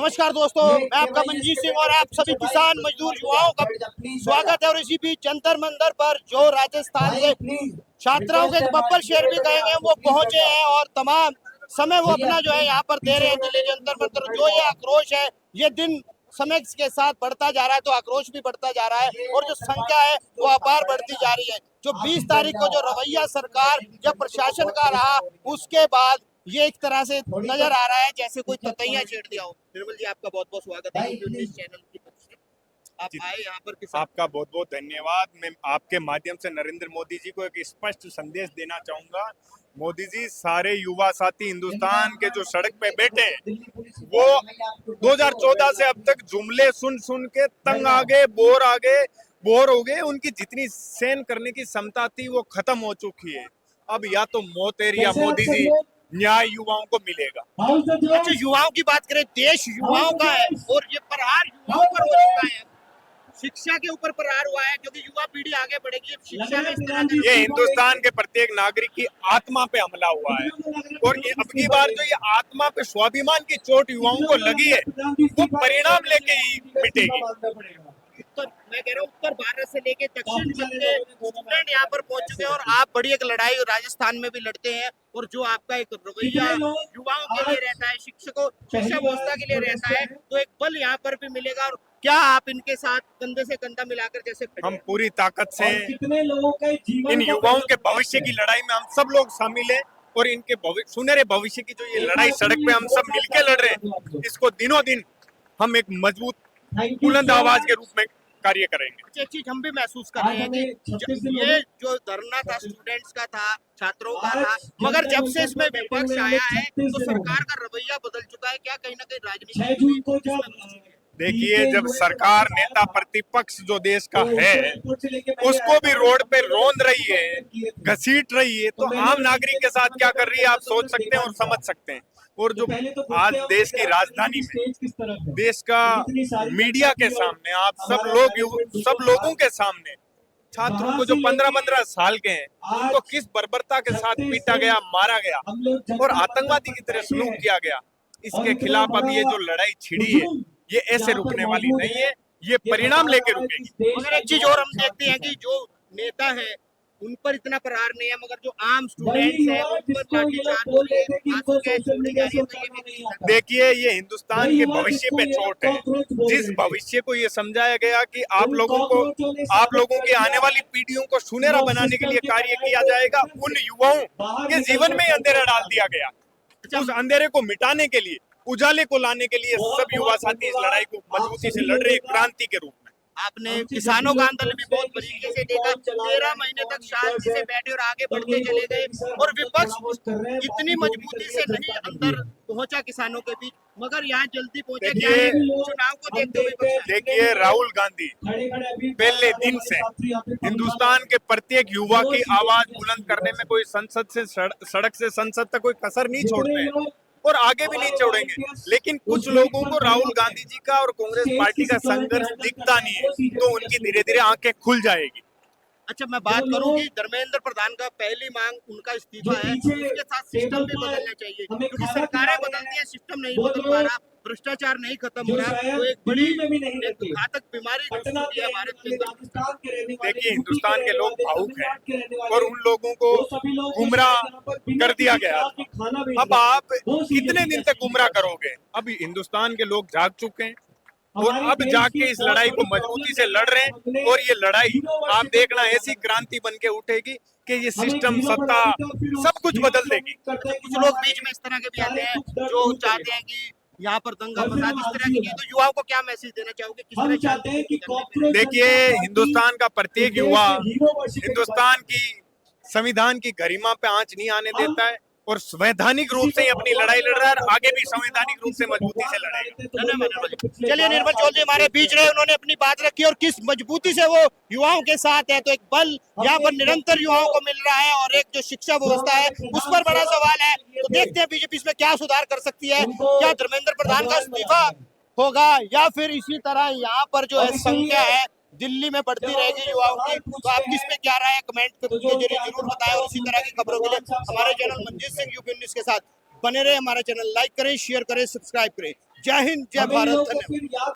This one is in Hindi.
नमस्कार दोस्तों, मैं आपका मंजीत सिंह और आप सभी किसान मजदूर युवाओं का स्वागत है। और इसी बीच जंतर मंतर पर जो राजस्थान से छात्राओं के बब्बर शेर भी कहेंगे वो पहुंचे हैं और तमाम समय वो अपना जो है यहाँ पर दे रहे हैं दिल्ली जंतर मंतर। जो ये आक्रोश है ये दिन समय के साथ बढ़ता जा रहा है, तो आक्रोश भी बढ़ता जा रहा है और जो संख्या है वो अपार बढ़ती जा रही है। जो 20 तारीख को जो रवैया सरकार या प्रशासन का रहा, उसके बाद ये एक तरह से नजर आ रहा है जैसे कोई ततैया छेड़ दिया हो। निर्मल जी, आपका बहुत बहुत स्वागत है न्यूज़ चैनल की तरफ से। आप आए यहाँ पर किसान। आपका बहुत बहुत धन्यवाद। मैं आपके माध्यम से नरेंद्र मोदी जी को एक स्पष्ट संदेश देना चाहूंगा। मोदी जी, सारे युवा साथी हिंदुस्तान के जो सड़क पे बैठे हैं वो 2014 से अब तक जुमले सुन सुन के तंग आ गए, बोर हो गए। उनकी जितनी सहन करने की क्षमता थी वो खत्म हो चुकी है। अब या तो मोतेर या मोदी जी न्याय युवाओं को मिलेगा। अच्छा, युवाओं की बात करें, देश युवाओं का है और ये प्रहार युवाओं पर हो चुका है। शिक्षा के ऊपर प्रहार हुआ है क्योंकि युवा पीढ़ी आगे बढ़ेगी। शिक्षा में इस तरह का ये हिंदुस्तान के प्रत्येक नागरिक की आत्मा पे हमला हुआ है और ये अब की बार जो ये आत्मा पे स्वाभिमान की चोट युवाओं को लगी है वो परिणाम लेके ही मिटेगी। मैं कह रहा हूँ उत्तर भारत से लेके दक्षिण तक के स्टूडेंट यहाँ पर पहुंच चुके हैं और आप बड़ी एक लड़ाई राजस्थान में भी लड़ते हैं। और जो आपका एक रवैया युवाओं के लिए रहता है, शिक्षकों शिक्षा व्यवस्था के लिए रहता है, तो एक बल यहाँ पर भी मिलेगा। और क्या आप इनके साथ कंधे से कंधा मिलाकर जैसे हम पूरी ताकत से इन युवाओं के भविष्य की लड़ाई में हम सब लोग शामिल हैं और इनके सुनहरे भविष्य की जो ये लड़ाई सड़क पे हम सब मिलके लड़ रहे हैं, इसको दिनों दिन हम एक मजबूत बुलंद आवाज के रूप में कार्य करेंगे। एक चीज हम भी महसूस कर रहे हैं कि ये जो धरना था स्टूडेंट्स का था, छात्रों का था, मगर जब से इसमें विपक्ष आया है तो सरकार का रवैया बदल चुका है। क्या कहीं ना कहीं राजनीति? देखिए, जब सरकार नेता प्रतिपक्ष जो देश का है उसको भी रोड पे रोंद रही है, घसीट रही है, तो आम नागरिक के साथ क्या कर रही है आप सोच सकते हैं और समझ सकते हैं। और जो आज देश की राजधानी में देश का मीडिया के सामने आप सब लोगों के सामने छात्रों को जो 15-15 साल के हैं उनको किस बर्बरता के साथ पीटा गया, मारा गया और आतंकवादी की तरह सलूक किया गया, इसके खिलाफ अब ये जो लड़ाई छिड़ी है ये ऐसे रुकने वाली नहीं है, ये परिणाम लेके रुकेगी। मगर एक चीज और हम देखते हैं कि जो नेता है उन पर इतना प्रहार नहीं है, मगर जो आम स्टूडेंट्स हैं उन पर लाठीचार्ज हो रही है। देखिए, ये हिंदुस्तान के भविष्य पे चोट है। जिस भविष्य को ये समझाया गया कि आप लोगों की आने वाली पीढ़ियों को सुनहरा बनाने के लिए कार्य किया जाएगा, उन युवाओं के जीवन में अंधेरा डाल दिया गया। उस अंधेरे को मिटाने के लिए, उजाले को लाने के लिए सब युवा साथी इस लड़ाई को मजबूती से लड़ रहे हैं, क्रांति के रूप में। आपने किसानों का आंदोलन भी बहुत तरीके से देखा, 13 महीने तक शांति से बैठे और आगे बढ़ते चले गए और विपक्ष इतनी मजबूती से नहीं अंदर पहुंचा किसानों के बीच, मगर यहाँ जल्दी पहुंचा। चुनाव को देखते हुए देखिए, राहुल गांधी पहले दिन से हिंदुस्तान के प्रत्येक युवा की आवाज बुलंद करने में कोई सड़क से संसद तक कोई कसर नहीं छोड़ते हैं और आगे भी नहीं छोड़ेंगे। लेकिन कुछ लोगों को राहुल गांधी जी का और कांग्रेस पार्टी का संघर्ष दिखता नहीं है, तो उनकी धीरे धीरे आंखें खुल जाएगी। अच्छा, मैं बात करूं कि धर्मेंद्र प्रधान का पहली मांग उनका इस्तीफा है, उसके साथ सिस्टम भी बदलना चाहिए क्योंकि सरकारें बदलती है, सिस्टम नहीं बदल पा रहा, भ्रष्टाचार नहीं खत्म हो रहा, तो एक बड़ी घातक बीमारी है भारत के अंदर। देखिए, हिंदुस्तान के लोग भावुक हैं और उन लोगों को गुमराह कर दिया गया। अब आप कितने दिन तक गुमराह करोगे? अब हिंदुस्तान के लोग जाग चुके हैं और अब जाके इस लड़ाई को मजबूती से लड़ रहे हैं और ये लड़ाई आप देखना ऐसी क्रांति बन के उठेगी कि ये सिस्टम, सत्ता सब कुछ बदल देगी। कुछ लोग बीच में इस तरह के भी आते हैं जो चाहते हैं कि यहाँ पर दंगा फसाद इस तरह की, तो युवाओं को क्या मैसेज देना चाहोगे? किस तरह चाहते हैं कि देखिए, हिंदुस्तान का प्रत्येक युवा हिंदुस्तान की संविधान की गरिमा पे आंच नहीं आने देता है और संवैधानिक रूप से अपनी लड़ाई लड़ रहा है और आगे भी संवैधानिक रूप से मजबूती से लड़ेगा। चलिए, निर्मल चौधरी हमारे बीच रहे, उन्होंने अपनी बात रखी और किस मजबूती से वो युवाओं के साथ है, तो एक बल यहाँ पर निरंतर युवाओं को मिल रहा है और एक जो शिक्षा व्यवस्था है उस पर बड़ा सवाल है। तो देखते हैं बीजेपी इसमें क्या सुधार कर सकती है, क्या धर्मेंद्र प्रधान का इस्तीफा होगा या फिर इसी तरह यहाँ पर जो है संख्या है दिल्ली में बढ़ती रहेगी युवाओं की। तो आप किस पे क्या राय है, कमेंट के जरिए जरूर बताएं और इसी तरह की खबरों के लिए हमारे channel Manjeet Singh UP news के साथ बने रहे। हमारा चैनल लाइक करें, शेयर करें, सब्सक्राइब करें। जय हिंद, जय भारत, धन्यवाद।